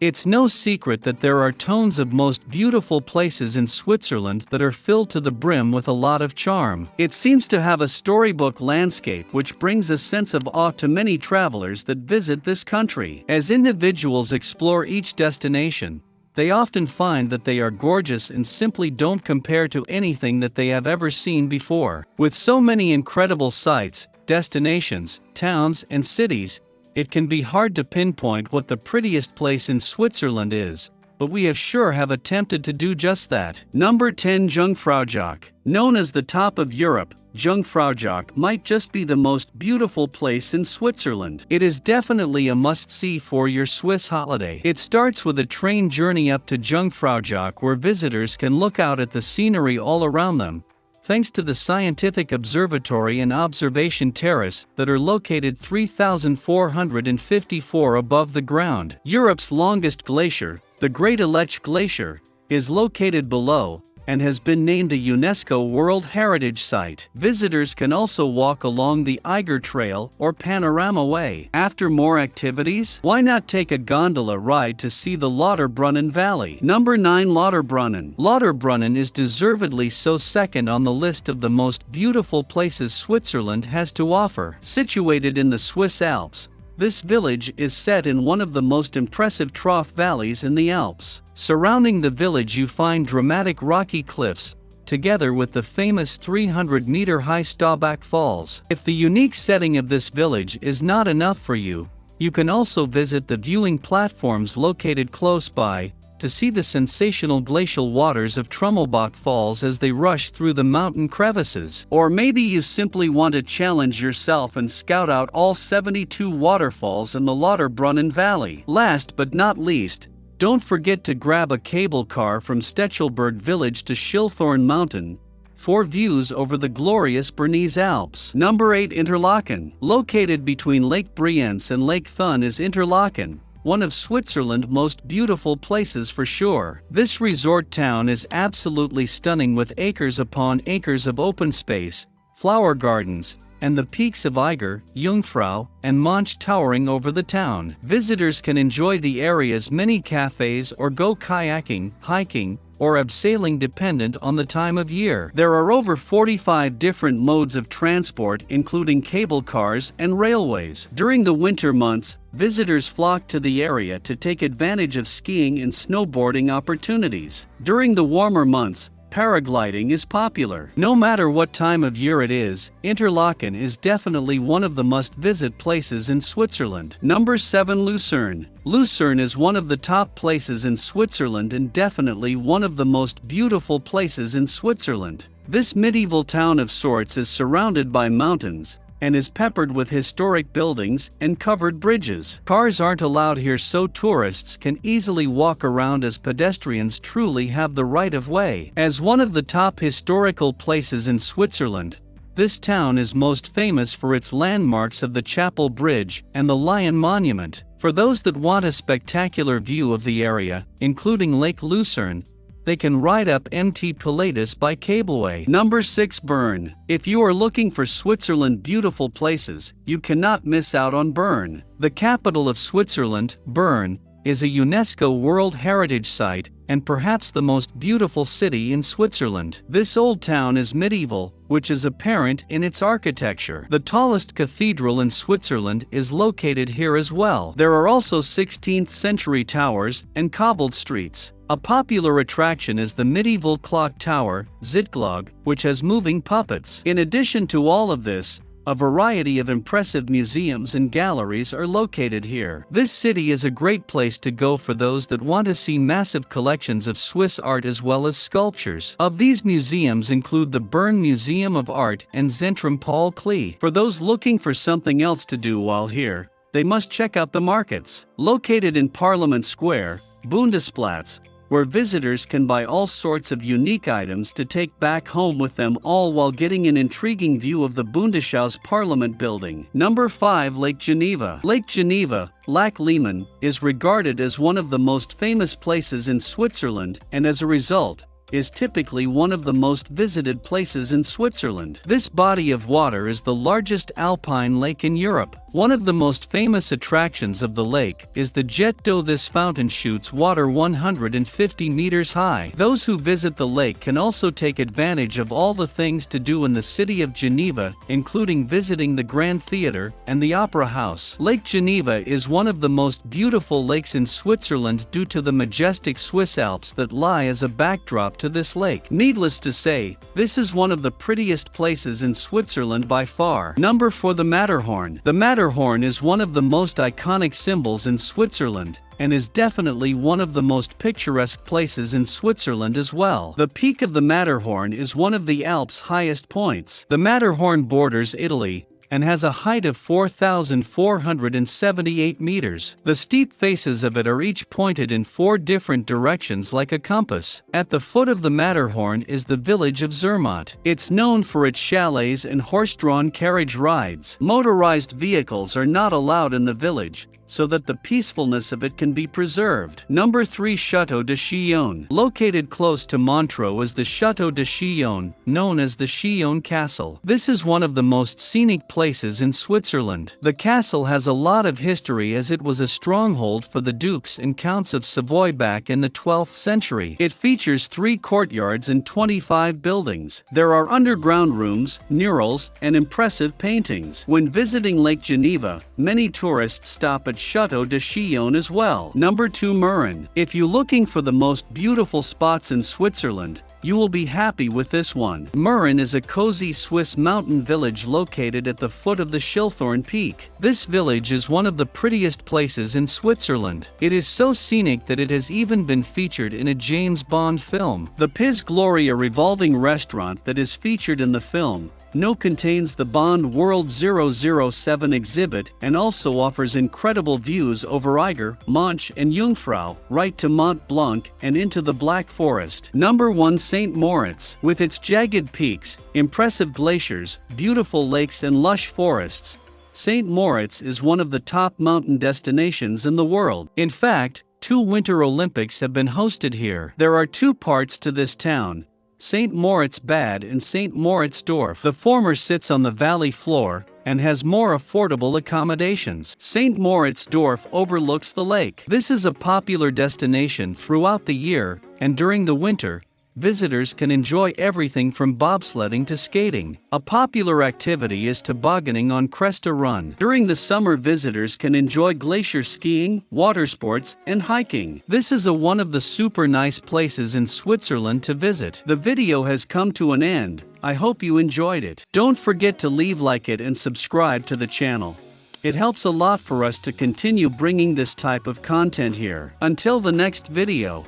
It's no secret that there are tons of most beautiful places in Switzerland that are filled to the brim with a lot of charm. It seems to have a storybook landscape which brings a sense of awe to many travelers that visit this country. As individuals explore each destination, they often find that they are gorgeous and simply don't compare to anything that they have ever seen before. With so many incredible sights, destinations, towns, and cities, it can be hard to pinpoint what the prettiest place in Switzerland is, but we have attempted to do just that. Number 10, JUNGFRAUJOCH. Known as the top of Europe, JUNGFRAUJOCH might just be the most beautiful place in Switzerland. It is definitely a must-see for your Swiss holiday. It starts with a train journey up to JUNGFRAUJOCH where visitors can look out at the scenery all around them, thanks to the scientific observatory and observation terrace that are located 3,454 above the ground. Europe's longest glacier, the Great Aletsch Glacier, is located below and has been named a UNESCO World Heritage Site. Visitors can also walk along the Eiger Trail or Panorama Way. After more activities, why not take a gondola ride to see the Lauterbrunnen Valley? Number 9, Lauterbrunnen. Lauterbrunnen is deservedly so second on the list of the most beautiful places Switzerland has to offer. Situated in the Swiss Alps, this village is set in one of the most impressive trough valleys in the Alps. Surrounding the village you find dramatic rocky cliffs, together with the famous 300-meter-high Staubach Falls. If the unique setting of this village is not enough for you, you can also visit the viewing platforms located close by, to see the sensational glacial waters of Trummelbach Falls as they rush through the mountain crevices. Or maybe you simply want to challenge yourself and scout out all 72 waterfalls in the Lauterbrunnen Valley. Last but not least, don't forget to grab a cable car from Stechelberg village to Schilthorn Mountain for views over the glorious Bernese Alps. Number 8, Interlaken. Located between Lake Brienz and Lake Thun is Interlaken, one of Switzerland's most beautiful places for sure. This resort town is absolutely stunning with acres upon acres of open space, flower gardens, and the peaks of Eiger, Jungfrau, and Mönch towering over the town. Visitors can enjoy the area's many cafes or go kayaking, hiking, or abseiling dependent on the time of year. There are over 45 different modes of transport including cable cars and railways. During the winter months, visitors flock to the area to take advantage of skiing and snowboarding opportunities. During the warmer months, paragliding is popular. No matter what time of year it is, Interlaken is definitely one of the must-visit places in Switzerland. Number 7, Lucerne. Lucerne is one of the top places in Switzerland and definitely one of the most beautiful places in Switzerland. This medieval town of sorts is surrounded by mountains and is peppered with historic buildings and covered bridges. Cars aren't allowed here so tourists can easily walk around as pedestrians truly have the right of way. As one of the top historical places in Switzerland, this town is most famous for its landmarks of the Chapel Bridge and the Lion Monument. For those that want a spectacular view of the area, including Lake Lucerne, they can ride up MT Pilatus by cableway. Number 6, Bern. If you are looking for Switzerland beautiful places, you cannot miss out on Bern. The capital of Switzerland, Bern, is a UNESCO World Heritage Site and perhaps the most beautiful city in Switzerland. This old town is medieval, which is apparent in its architecture. The tallest cathedral in Switzerland is located here as well. There are also 16th century towers and cobbled streets. A popular attraction is the medieval clock tower, Zittglogge, which has moving puppets. In addition to all of this, a variety of impressive museums and galleries are located here. This city is a great place to go for those that want to see massive collections of Swiss art as well as sculptures. Of these museums include the Bern Museum of Art and Zentrum Paul Klee. For those looking for something else to do while here, they must check out the markets. Located in Parliament Square, Bundesplatz, where visitors can buy all sorts of unique items to take back home with them, all while getting an intriguing view of the Bundeshaus Parliament building. Number 5, Lake Geneva. Lake Geneva, Lac Léman, is regarded as one of the most famous places in Switzerland and as a result, is typically one of the most visited places in Switzerland. This body of water is the largest alpine lake in Europe, One of the most famous attractions of the lake is the jet d'eau. This fountain shoots water 150 meters high. Those who visit the lake can also take advantage of all the things to do in the city of Geneva, including visiting the Grand Theatre and the Opera House. Lake Geneva is one of the most beautiful lakes in Switzerland due to the majestic Swiss Alps that lie as a backdrop to this lake. Needless to say, this is one of the prettiest places in Switzerland by far. Number 4. The Matterhorn. The Matterhorn is one of the most iconic symbols in Switzerland, and is definitely one of the most picturesque places in Switzerland as well. The peak of the Matterhorn is one of the Alps' highest points. The Matterhorn borders Italy and has a height of 4,478 meters. The steep faces of it are each pointed in 4 different directions like a compass. At the foot of the Matterhorn is the village of Zermatt. It's known for its chalets and horse-drawn carriage rides. Motorized vehicles are not allowed in the village, so that the peacefulness of it can be preserved. Number 3. Chateau de Chillon. Located close to Montreux is the Chateau de Chillon, known as the Chillon Castle. This is one of the most scenic places in Switzerland. The castle has a lot of history as it was a stronghold for the dukes and counts of Savoy back in the 12th century. It features 3 courtyards and 25 buildings. There are underground rooms, murals, and impressive paintings. When visiting Lake Geneva, many tourists stop at Chateau de Chillon as well. Number 2. Mürren. If you're looking for the most beautiful spots in Switzerland, you will be happy with this one. Mürren is a cozy Swiss mountain village located at the foot of the Schilthorn Peak. This village is one of the prettiest places in Switzerland. It is so scenic that it has even been featured in a James Bond film. The Piz Gloria revolving restaurant that is featured in the film contains the Bond World 007 exhibit and also offers incredible views over Eiger, Monch and Jungfrau, right to Mont Blanc and into the Black Forest. Number 1. St. Moritz. With its jagged peaks, impressive glaciers, beautiful lakes and lush forests, St. Moritz is one of the top mountain destinations in the world. In fact, 2 Winter Olympics have been hosted here. There are 2 parts to this town: St. Moritz Bad and St. Moritz Dorf. The former sits on the valley floor and has more affordable accommodations. St. Moritz Dorf overlooks the lake. This is a popular destination throughout the year, and during the winter, visitors can enjoy everything from bobsledding to skating. A popular activity is tobogganing on Cresta Run. During the summer, visitors can enjoy glacier skiing, water sports, and hiking. This is one of the super nice places in Switzerland to visit. The video has come to an end. I hope you enjoyed it. Don't forget to like it and subscribe to the channel. It helps a lot for us to continue bringing this type of content here. Until the next video.